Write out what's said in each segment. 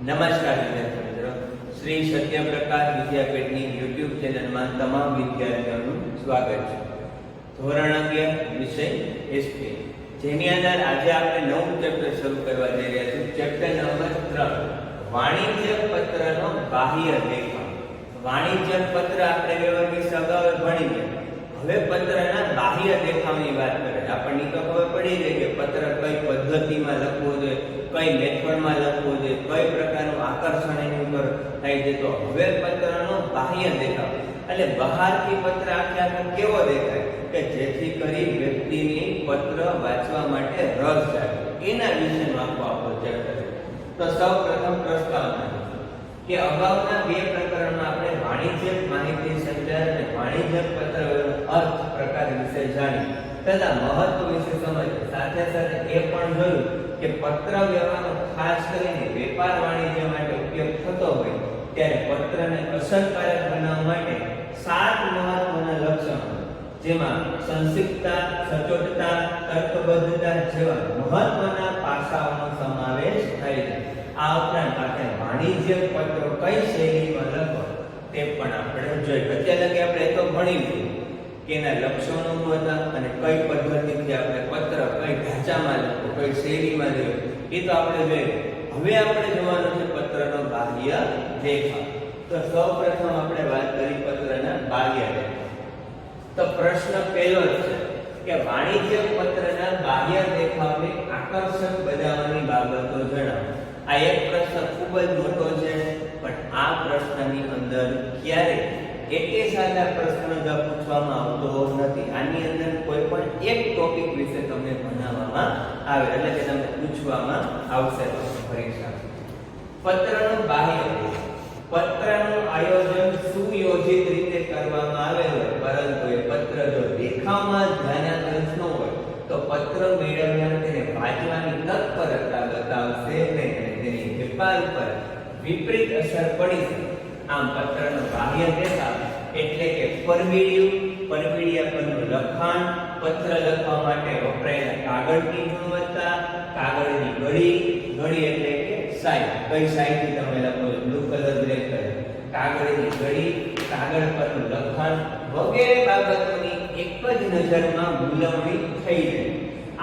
નમસ્કાર વિદ્યાર્થી મિત્રો, શ્રી સત્યપ્રકાશ વિદ્યાપીઠની યુટ્યુબ ચેનલમાં તમામ વિદ્યાર્થીઓનું સ્વાગત છે. ધોરણ 11 વિષય હિસ્ટ્રી, જેની અંદર આજે આપણે નવું ચેપ્ટર શરૂ કરવા જઈ રહ્યા છીએ. ચેપ્ટર નંબર 3, વાણિજ્ય પત્રનો બાહ્ય દેખાવ. વાણિજ્ય પત્ર આપણે વ્યવહારિક અગાઉ ભણી ગયા. હવે પત્રના બાહ્ય દેખાવની વાત કરીએ. આપણને તો ખબર પડી ગઈ કે પત્ર કઈ પદ્ધતિમાં લખવો જોઈએ, કઈ મેથડમાં લખવું જોઈએ, કઈ પ્રકારનું આકર્ષણ એની ઉપર થાય છે. તો હવે પત્રનો બાહ્ય દેખાવ એટલે બહારથી પત્ર આખો કેવો દેખાય કે જેથી કરી વ્યક્તિની પત્ર વાંચવા માટે રસ જાગે, એના વિશેનો આખો આપણો ચર્ચા છે. તો સૌપ્રથમ પ્રસ્તાવના કે અગાઉના બે પ્રકરણમાં આપણે વાણિજ્ય માહિતી સંચાર અને વાણિજ્ય પત્રનો અર્થ પ્રકાર વિશે જાણી તથા મહત્વ વિશે સમજ્યા. સાથે સાથે એ પણ જોયું કે પત્ર વ્યવહારનો ખાસ કરીને વેપાર વાણિજ્ય માટે ઉપયોગ થતો હોય ત્યારે પત્રને અસરકારક બનાવવા માટે 7 મહત્વના લક્ષણો, જેમાં સંક્ષિપ્તતા, સચોટતા, તર્કબદ્ધતા જેવા મહત્વના પાસાઓનો સમાવેશ થાય છે. આ ઉપરાંત આપણે વાણિજ્ય પત્રો કઈ શૈલીમાં લખવા તે પણ આપણે જોઈએ. અત્યારે લગી આપણે તો ભણી લીધું કે એના લક્ષણો શું હતા અને કઈ પદ્ધતિથી આપણે પત્ર કઈ ઢાંચામાં લખવું, કઈ શૈલીમાં લખવું, એ તો આપણે જોઈએ. હવે આપણે જોવાનું છે પત્રનો બાહ્ય દેખાવ. તો સૌપ્રથમ આપણે વાત કરી પત્રના બાહ્ય દેખાવ. તો પ્રશ્ન પહેલો છે કે વાણિજ્ય પત્રના બાહ્ય દેખાવને આકર્ષક બનાવવાની બાબતો જણાવો. આ એક પ્રશ્ન ખૂબ જ મોટો છે, પણ આ પ્રશ્નની અંદર ક્યારે એકે સાદા પ્રશ્ન જ પૂછવામાં આવતો નથી. આની અંદર કોઈ પણ એક ટોપિક વિશે તમને ભણાવવામાં આવે, એટલે કે તમને પૂછવામાં આવશે પરીક્ષા. પત્રનું બાહ્ય દેખાવ. પત્રનું આયોજન સુયોજિત રીતે કરવામાં આવેલ હોય, પરંતુ એ પત્ર જો દેખાવમાં ધ્યાનાકર્ષક ન હોય તો પત્ર મેળવનાર તેને વાંચવાની તત્પરતા બતાવશે નહીં અને તેની વેપાર ઉપર વિપરીત અસર પડી શકે. આમ પત્રનો બાહ્ય દેખાવ એટલે કે પરબીડિયા પરનું લખાણ, પત્ર લખવા માટે વપરાયેલા કાગળની ગુણવત્તા, કાગળની ઘડી એટલે કે સાઇઝ, કઈ સાઇઝથી તમે લખો છો, બ્લુ કલર, બ્લેક કલર, કાગળની ઘડી, કાગળ પરનું લખાણ વગેરે બાબતોની એક જ નજરમાં મૂલવણી થઈ જાય.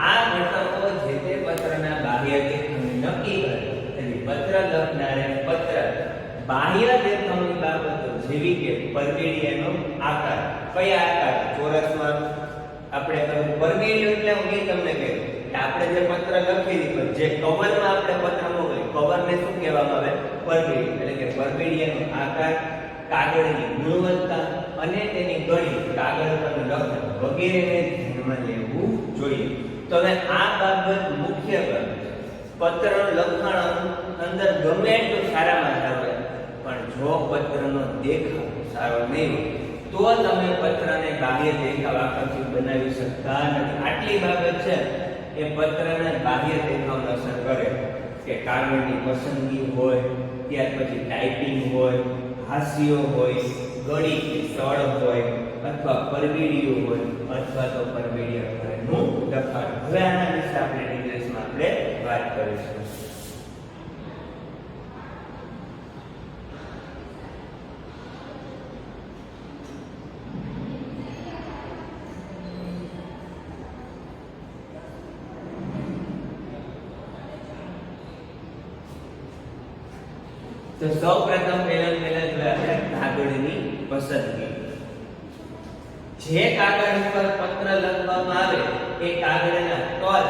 આ ઘટકો જે તે પત્રના બાહ્ય દેખાવને નક્કી કરે. તેથી પત્ર લખનારે પત્ર બાહ્ય દેખાવની બાબતો જેવી કે પરબીડિયાનો આકાર, કયા આકાર, ચોરસમાં આપણે પરબીડિયું એટલે હું એ તમને કહ્યું કે આપણે જે પત્ર લખી દીધું, જે કવરમાં આપણે પત્ર મોકલી, કવરને શું કહેવામાં આવે? પરબીડિયું. એટલે કે પરબીડિયાનો આકાર, કાગળની ગુણવત્તા અને તેની ઘડી, કાગળ પરનું લખાણ વગેરેને ધ્યાનમાં લેવું જોઈએ. તો હવે આ બાબત મુખ્ય છે. પત્રનું લખાણ અંદર ગમે એટલું સારામાં સારું, પણ જો પત્રનો દેખાવ સારો નહીં હોય તો તમે પત્રને બાહ્ય દેખાવ આકર્ષિત બનાવી શકતા નથી. આટલી બાબત છે એ પત્રના બાહ્ય દેખાવને અસર કરે કે કાગળની પસંદગી હોય, ત્યાર પછી ટાઈપિંગ હોય, હાસ્યો હોય, ગળી કે સળ હોય, અથવા પરબીડિયું હોય, અથવા તો પરબીડિયા પરનું લખાણ. હવે આના વિશે આપણે ડિટેલ્સમાં આપણે વાત કરીશું. તો સૌપ્રથમ પહેલા જોઈએ આપણે કાગળની પસંદગી. જે કાગળ પર પત્ર લખવામાં આવે એ કાગળના કદ,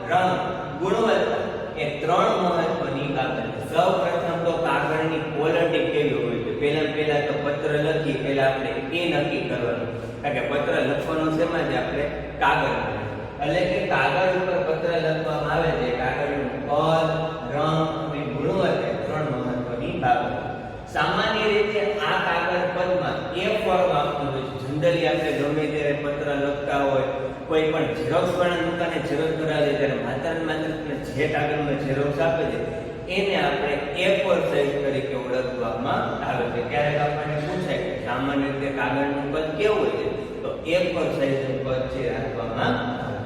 રંગ, ગુણવત્તા એ 3 મહત્વની બાબત. સૌપ્રથમ તો કાગળની ક્વોલિટી કેવી હોય છે. પહેલા તો પત્ર લખી પહેલા આપણે એ નક્કી કરવાનું, કારણ કે પત્ર લખવાનો શેમાં છે? આપણે કાગળ પર. એટલે કે કાગળ ઉપર પત્ર લખવામાં આવે છે, કાગળનું કદ, રંગ અને ગુણવત્તા 3 મહત્વની બાબત. સામાન્ય રીતે આ કાગળ પદમાં A4 આપતું હોય છે. જનરલી આપણે ગમે ત્યારે પત્ર લખતા હોય, કોઈ પણ ઝેરોક્સ વાળા દુકાને ઝેરોક્સ કરાવે ત્યારે માત્ર જે કાગળમાં ઝેરોક્સ આપે છે એને આપણે A4 સાઇઝ તરીકે ઓળખવામાં આવે છે. ક્યારેક આપણને પૂછાય કે સામાન્ય રીતે કાગળનું કદ કેવું હોય છે, તો A4 સાઇઝનું કદ છે રાખવામાં આવે.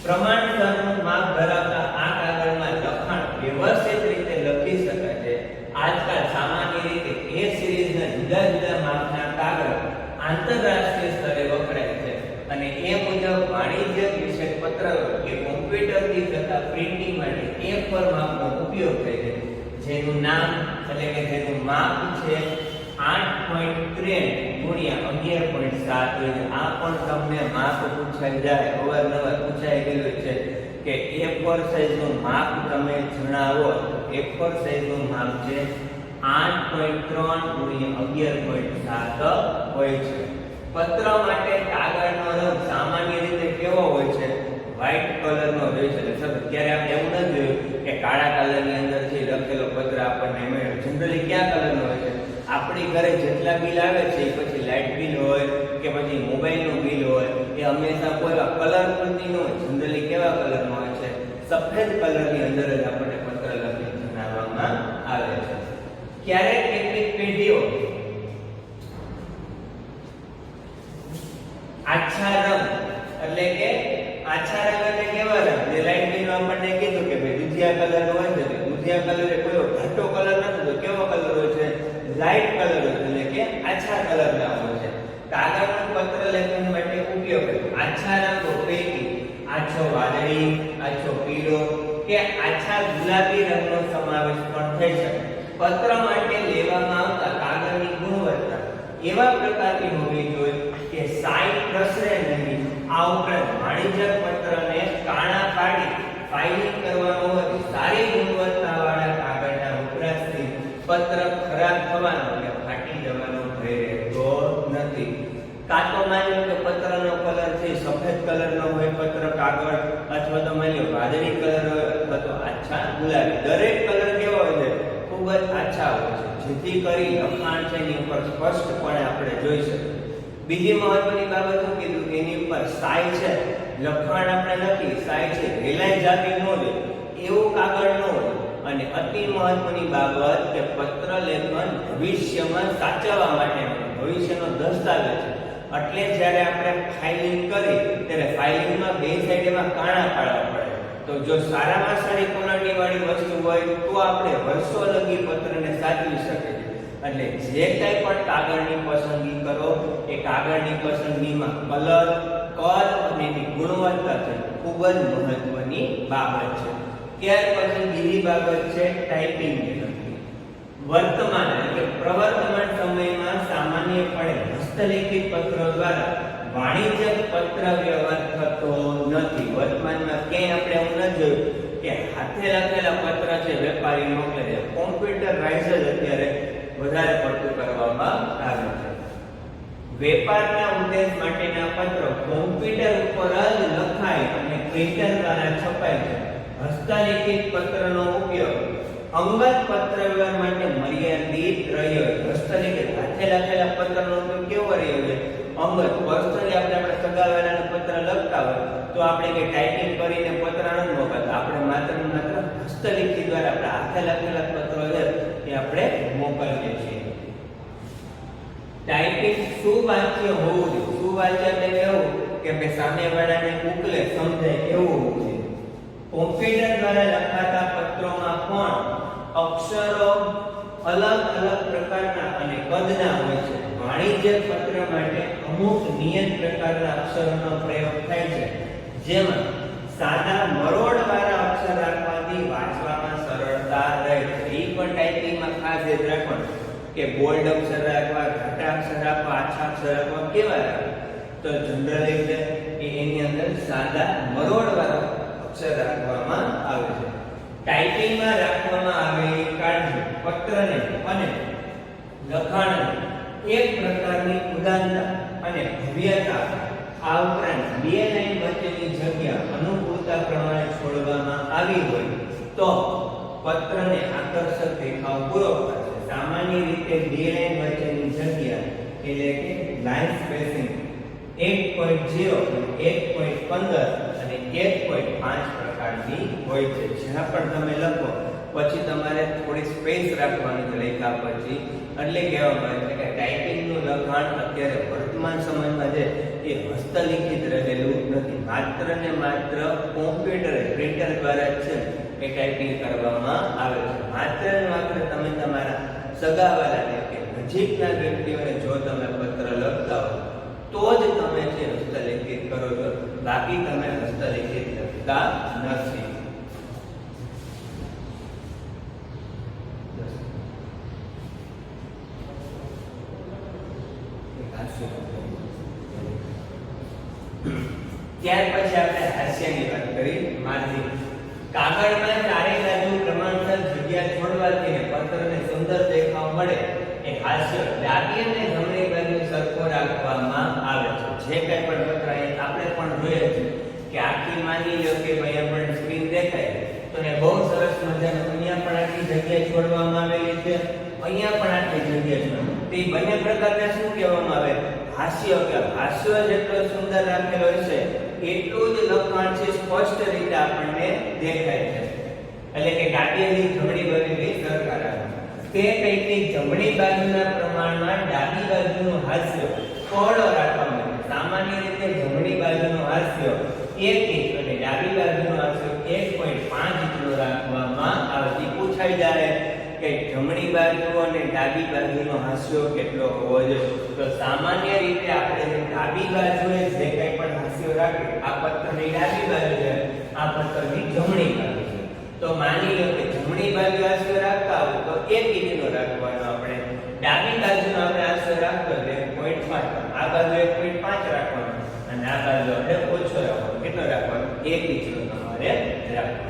પ્રમાણસરનું માપ ધરાવતા આ કાગળમાં લખાણ વ્યવસ્થિત રીતે લખી આજકાલ સામાન્ય રીતે એ સિરીઝના જુદા જુદા માપના કાગળ આંતરરાષ્ટ્રીય સ્તરે વપરાય છે અને એ મુજબ વાણિજ્યક વિષય પત્ર કે કોમ્પ્યુટરથી થતા પ્રિન્ટિંગ માટે A4 માપનો ઉપયોગ થાય છે, જેનું નામ એટલે કે જેનું માપ છે 8.63 ગુણ્યા 11.7 હોય છે. આ પણ તમને માપ પૂછાઈ જાય, અવારનવાર પૂછાઈ ગયેલું છે કે A4 સાઈઝનું માપ તમે જણાવો. A4 સાઈઝનું માપ છે 8.3 ગુણ્યા 11.7 હોય છે. પત્ર માટે કાગળનો રંગ સામાન્ય રીતે કેવો હોય છે? વ્હાઇટ કલરનો હોય છે. ત્યારે આપણે એવું ન જોયું કે કાળા કલરની અંદર જે લખેલો પત્ર આપણને મળે. જનરલી કયા કલરનો હોય છે? આપણી ઘરે જેટલા બિલ આવે છે એ પછી લાઇટ બિલ હોય કે પછી મોબાઈલનું બિલ હોય એ હંમેશા કોઈ કલરફુલથી ન હોય. જનરલી કેવા કલરનો હોય છે? સફેદ કલરની અંદર જ આપણને પત્ર લખી જણાવવામાં આવે છે. ક્યારેક કેટલીક પેઢીઓ આછા રંગ એટલે કે આછા રંગ એટલે કેવા રંગ? જે લાઇટ બિલ આપણને કીધું કે ભાઈ દુધિયા કલર નો હોય છે. દુધિયા કલર એ કોઈ ઘાટો કલર નથી, તો કેવો કલર હોય છે? લાઇટ કલર હોય એટલે કે આછા કલરના હોય છે. કાગળનું પત્ર લેખન માટે ઉપયોગ આછા રંગો પૈકી આછો વાદળી, આછો પીળો કે આછા ગુલાબી રંગનો સમાવેશ પણ થઈ શકે. પત્ર માટે લેવામાં આવતા કાગળની ગુણવત્તા એવા પ્રકારની હોવી જોઈએ કે સાઈ પ્રસરે નહીં. આ ઉપરાંત વાણિજ્યક પત્રને કાણા પાડી ફાઇલિંગ કરવાનો હોય સારી ગુણવત્તાવાળા કાગળના વપરાશથી પત્ર ખરાબ થવાનો કે ફાટી જવાનો ભય રહેતો નથી. કાં તો માની લો કે પત્રનો કલર છે સફેદ કલરનો હોય પત્ર કાગળ, અથવા તો માની લો વાદળી કલર હોય અથવા તો આછા ગુલાબી. દરેક કલર કેવા હોય છે? ખૂબ જ આછા હોય છે, જેથી કરી લખાણ છે એની ઉપર સ્પષ્ટપણે આપણે જોઈ શકીએ. બીજી મહત્વની બાબત શું કીધું કે એની ઉપર સાઈ છે, લખાણ આપણે લખી સાઈ છે રેલાઈ જાતી ન હોય એવું કાગળ ન હોય. અને અતિ મહત્વની બાબત કે પત્ર લેખન ભવિષ્યમાં સાચવવા માટે ભવિષ્યનો દસ્તાવેજ છે. એટલે જ્યારે આપણે ફાઇલિંગ કરી ત્યારે ફાઇલિંગમાં બે સાઈડ એમાં કાણા પાડવા પડે. તો જો સારામાં સારી ક્વોલિટી વાળી વસ્તુ હોય તો આપણે વર્ષો લગી પત્રને સાચવી શકીએ. એટલે જે કંઈ પણ કાગળની પસંદગી કરો એ કાગળની પસંદગીમાં કલર, કદ અને એની ગુણવત્તા છે ખૂબ જ મહત્વની બાબત છે. ત્યાર પછી બીજી બાબત છે ટાઈપિંગ. વર્તમાન એટલે પ્રવર્તમાન સમયમાં સામાન્યપણે હસ્તલિખિત પત્રો દ્વારા વાણિજ્યક પત્ર વ્યવહાર થતો નથી. વર્તમાનમાં ક્યાંય આપણે એવું ન જોયું કે હાથે લખેલા પત્ર છે વેપારી મોકલે છે. કોમ્પ્યુટરાઇઝ જ અત્યારે વધારે પડતું કરવામાં આવે છે. વેપારના ઉદ્દેશ માટેના પત્રો કોમ્પ્યુટર ઉપર જ લખાય અને પ્રિન્ટર દ્વારા છપાય છે. હસ્તલિખિત પત્રનો ઉપયોગ અંગત પત્ર વ્યવહાર માટે મર્યાદિત રહ્યો. હસ્તલિખિત હાથે લખેલા પત્રનો ઉપયોગ કેવો રહ્યો છે? અંગત. પર્સનલી આપણે સગાવાલાને પત્ર લખતા હોય તો આપણે કે ટાઈપિંગ કરીને પત્ર ન મોકલતા, આપણે માત્ર ને માત્ર હસ્તલિખિત દ્વારા આપણે હાથે લખેલા પત્રો છે એ આપણે મોકલીએ છીએ. ટાઈપિંગ સુવાચ્ય હોવું જોઈએ. સુવાચ્ય એટલે કેવું કે ભાઈ સામેવાળાને ઉકલે સમજાય એવું હોવું જોઈએ. કોમ્પ્યુટર દ્વારા લખાતા પત્રોમાં પણ અક્ષરો અલગ અલગ પ્રકારના અને કદના હોય છે. વાણિજ્યક પત્ર માટે અમુક નિયત પ્રકારના અક્ષરોનો પ્રયોગ થાય છે, જેમાં સાદા મરોડવાળા અક્ષર રાખવાથી વાંચવામાં સરળતા રહે છે. એ પણ ટાઈપિંગમાં ખાસ યાદ રાખવાનું કે બોલ્ડ અક્ષર રાખવા, ઘાટા અક્ષર રાખવા, આછા અક્ષર રાખવા, કેવા રાખવા? તો જનરલી છે કે એની અંદર સાદા મરોડવાળા અક્ષર રાખવામાં આવે છે. ટાઈપિંગમાં રાખવામાં આવેલી કાળજી પત્રને અને લખાણને એક પ્રકારની ઉદારતા અને ભવ્યતા, આ ઉપરાંત બે લાઈન વચ્ચેની જગ્યા અનુકૂળતા પ્રમાણે છોડવામાં આવી હોય તો પત્રને આકર્ષક દેખાવ પૂરો પાડશે. સામાન્ય રીતે બે લાઈન વચ્ચેની જગ્યા એટલે કે લાઈન સ્પેસિંગ 1.0, 1.15 અને 1.5 પ્રકારની હોય છે. જ્યાં પણ તમે લખો પછી તમારે થોડી સ્પેસ રાખવાની છે લેખા પછી. એટલે કહેવામાં આવે છે કે ટાઈપિંગનું લખાણ અત્યારે વર્તમાન સમયમાં છે એ હસ્તલિખિત રહેલું નથી. માત્ર ને માત્ર કોમ્પ્યુટર પ્રિન્ટર દ્વારા જ છે એ ટાઈપિંગ કરવામાં આવે છે. માત્ર ને માત્ર તમે તમારા સગાવાલાને કે નજીકના વ્યક્તિઓને જો તમે પત્ર લખતા હો તો જ તમે જે હસ્તલિખિત કરો છો, બાકી તમે હસ્તલિખિત લખતા નથી. ત્યાર પછી આપણે હાસ્યની વાત કરી. માર્જિન કાગળમાં ચારે બાજુ પ્રમાણસર જગ્યા છોડવાથી ને પત્રને સુંદર દેખાવ મળે એ હાસ્ય ડાબી અને જમણી બાજુ સરખો રાખવામાં આવે છે. જે કંઈ પણ પત્ર આપણે પણ જોઈએ છે કે આખી માની લો કે ભાઈ આપણને સ્ક્રીન દેખાય તો ને બહુ સરસ મજાનું અહીંયા પણ આટલી જગ્યા છોડવામાં આવેલી છે, અહીંયા પણ આટલી જગ્યા છે. તે બંને પ્રકારને શું કહેવામાં આવે? હાસ્ય. કે હાસ્ય જેટલો સુંદર રાખેલો હશે એટલું જ લખાણ છે સ્પષ્ટ રીતે આપણને દેખાય છે. એટલે કે ડાબી અને જમણી બાજુની સરખા રાખવા. તે કઈકની જમણી બાજુના પ્રમાણમાં ડાબી બાજુનું હાસ્ય પહોળો રાખવામાં આવે. સામાન્ય રીતે જમણી બાજુનું હાસ્ય 1 ઇંચ અને ડાબી બાજુનું હાસ્ય 1.5 ઇંચનું રાખવામાં આવે. પૂછાઈ જાય કે જમણી બાજુ અને ડાબી બાજુનો હાસ્ય કેટલો હોવો જોઈએ, તો સામાન્ય રીતે આપણે ડાબી બાજુએ જે કંઈ પણ હાસ્ય રાખીએ, આ પત્રની ડાબી બાજુ છે, આ પત્રની જમણી બાજુ છે, તો માની લો કે જમણી બાજુ હાસ્ય રાખતા હોય તો 1 ઇંચનો રાખવાનો, આપણે ડાબી બાજુનો આપણે હાસ્ય રાખતો એટલે 1.5, આ બાજુ 1.5 રાખવાનો અને આ બાજુ આપણે ઓછો રાખવાનો. કેટલો રાખવાનો? 1 ઇંચનો તમારે રાખવાનો.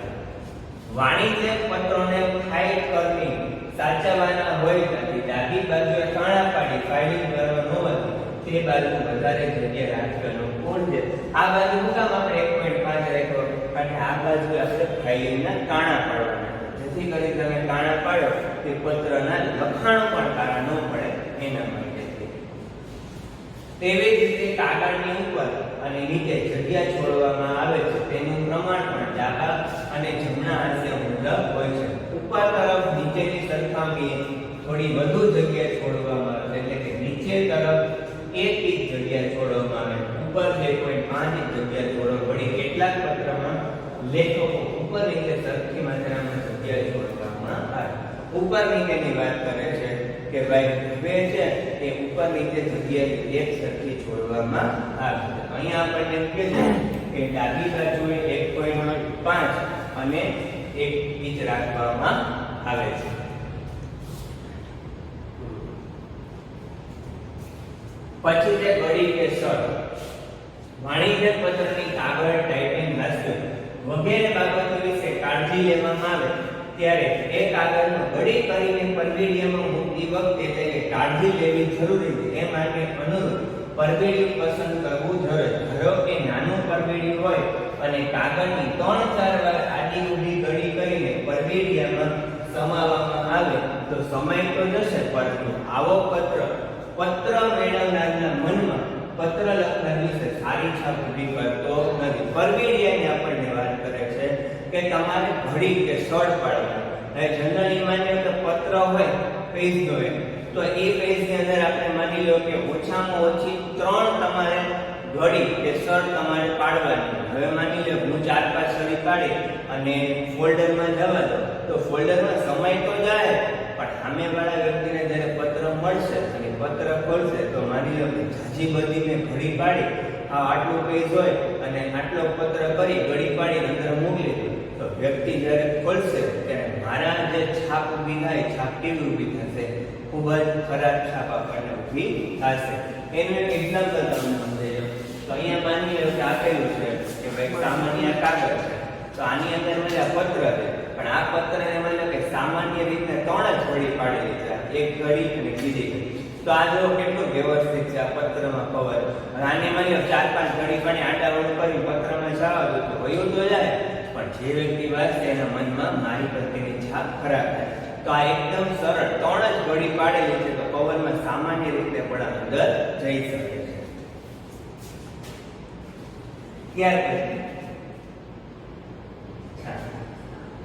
વાણિજ્ય પત્રોને ફાઇલ કરવી સાચવવાના હોય નથી. ડાબી બાજુએ કાણા પાડી ફાઇલિંગ કરવાનું હોવાથી તે બાજુ વધારે જગ્યા રાખવાનું કોણ છે? આ બાજુ શું કામ આપણે 1.5 રાખ્યો? કારણ કે આ બાજુ આપણે ફાઇલિંગના કાણા પાડવાના, જેથી કરી તમે કાણા પાડો તે પત્રના લખાણો પણ કાળા ન પડે એના માટે. તેવી જ રીતે કાગળની ઉપર અને નીચે જગ્યા છોડવામાં આવે છે તેનું પ્રમાણ પણ ડાબા અને જમણા હાસ્ય મુજબ હોય છે. ઉપર તરફ નીચેની સરખામણીએ થોડી વધુ જગ્યા છોડવામાં આવે છે, એટલે કે નીચે તરફ 1 ઇંચ જગ્યા છોડવામાં આવે, ઉપર 2.5 ઇંચ જગ્યા છોડવા પડી. કેટલાક પત્રમાં લેખકો ઉપર નીચે સરખી માત્રામાં જગ્યા છોડવામાં આવે. ઉપર નીચેની વાત કરે છે કે ભાઈ બે છે એ ઉપર નીચે જગ્યાએ એક સરખી છોડવામાં આવે. અહીંયા આપણને કહે છે કે ડાબી બાજુએ 1.5 અને 1 ઇંચ રાખવામાં આવે છે. પછી છે ઘડી કે સર. વાણિજ્ય પત્રની કાગળ, ટાઈપિંગ, હાસ્ય વગેરે બાબતો વિશે કાળજી લેવામાં આવે ત્યારે એ કાગળનો ઘડી કરીને પરબીડિયામાં મૂકતી વખતે તેને કાળજી લેવી જરૂરી છે. એ માટે અનુરૂપ પરબીડિયું પસંદ કરવું જરૂરી. ધારો કે નાનું પરબીડિયું હોય અને કાગળની 3-4 વાર આડી ઊભી ઘડી કરીને પરબીડિયામાં સમાવવામાં આવે તો સમય તો જશે, પરંતુ આવો પત્ર મેળવનારના મનમાં પત્ર લખનાર વિશે સારી છાપ ઊભી કરતો નથી. પરબીડિયાની આપણને વાત કરે છે કે તમારે ઘડી કે શર્ટ પાડવાનું. હવે જનરલી માનીએ તો પત્ર હોય પેજનો હોય તો એ પેજની અંદર આપણે માની લો કે ઓછામાં ઓછી 3 તમારે ઘડી કે શર્ટ તમારે પાડવાની. હવે માની લો હું 4-5 ઘડી પાડી અને ફોલ્ડરમાં જવા દો તો ફોલ્ડરમાં સમય તો જાય, પણ સામેવાળા વ્યક્તિને જ્યારે પત્ર મળશે અને પત્ર ખોલશે તો માની લો કે જાજી બધીને ઘડી પાડી આટલું પેજ હોય અને આટલો પત્ર કરી ઘડી પાડી અંદર મોકલી દો તો વ્યક્તિ જ્યારે ખોલશે ત્યારે મારા જે છાપ ઊભી થાય, છાપ કેવી ઊભી થશે? ખૂબ જ ખરાબ છાપ આપણને ઊભી થશે. એનું એક એક્ઝામ્પલ તમને સમજાવી દઉં તો અહીંયા માની લો કે આપેલું છે કે ભાઈ સામાન્ય કાગળ છે, તો આની અંદર મને પત્ર છે, પણ આ પત્રને માની લો કે સામાન્ય રીતે 3 જ ઘડી પાડેલી છે, એક ઘડી અને બીજી ઘડી. તો આ જો કેટલું વ્યવસ્થિત છે આ પત્રમાં કવર. આને માની લો 4-5 ઘડી પાણી આટાવડ કરી પત્રમાં જવા દો તો વયું તો જાય, પણ જે વ્યક્તિ વાંચે એના મનમાં મારી પ્રત્યેની છાપ ખરાબ થાય. તો આ એકદમ સરળ 3 જ ઘડી પાડેલી છે તો કવરમાં સામાન્ય રીતે પણ અંદર જઈ શકે છે. ત્યાર પછી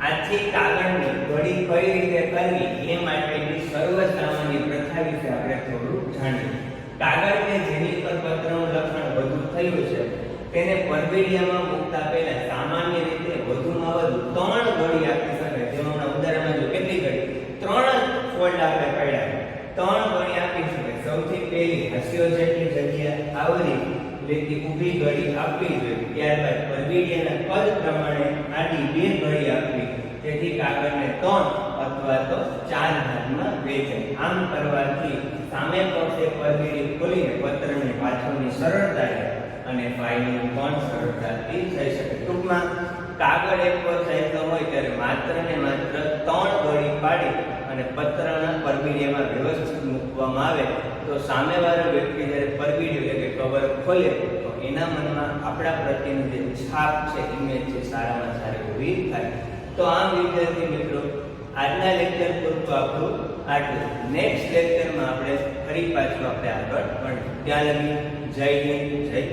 આથી કાગળની ઘડી કઈ રીતે કરવી એ માટેની સર્વસામાન્ય પ્રથા વિશે આપણે થોડું જાણીએ. કાગળ કે જેની પર પત્રનું લખાણ વધુ થયું છે તેને પરબીડિયામાં મૂકતા પહેલા સામાન્ય રીતે વધુમાં વધુ 3 ઘડી આપી શકાય. જેમાં ઉદાહરણમાં જો કેટલી ઘડી 3 ફોલ્ડ આપણે પાડ્યા વ્યક્તિઓ જેટલી જગ્યા આવરી રીતે ઊભી ઘડી આપવી જોઈએ. ત્યારબાદ પરબીડિયાના કદ પ્રમાણે આડી 2 ઘડી આપવી, તેથી કાગળને 3 અથવા તો 4 ભાગમાં વહેંચાય. આમ કરવાથી સામે પક્ષે પરબીડી ખોલીને પત્રની પાછળની સરળતાએ અને ફાઇલિંગ પણ સરળતાથી થઈ શકે. ટૂંકમાં કાગળ એકવાર સાઈઝનો હોય ત્યારે માત્ર ને માત્ર 3 ઘડી પાડી અને પત્રના પરબીડિયામાં વ્યવસ્થિત મૂકવામાં આવે તો સામેવાળો વ્યક્તિ જ્યારે પરબીડિયું એટલે કે કવર ખોલે તો એના મનમાં આપણા પ્રત્યેની જે છાપ છે, ઇમેજ છે, સારામાં સારી ઊભી થાય. તો આમ વિદ્યાર્થી મિત્રો, આજના લેક્ચર પૂરતું આપણું આટલું. નેક્સ્ટ લેક્ચરમાં આપણે ફરી પાછું આગળ ભણીશું. ત્યાં લગી જય હિન્દ, જય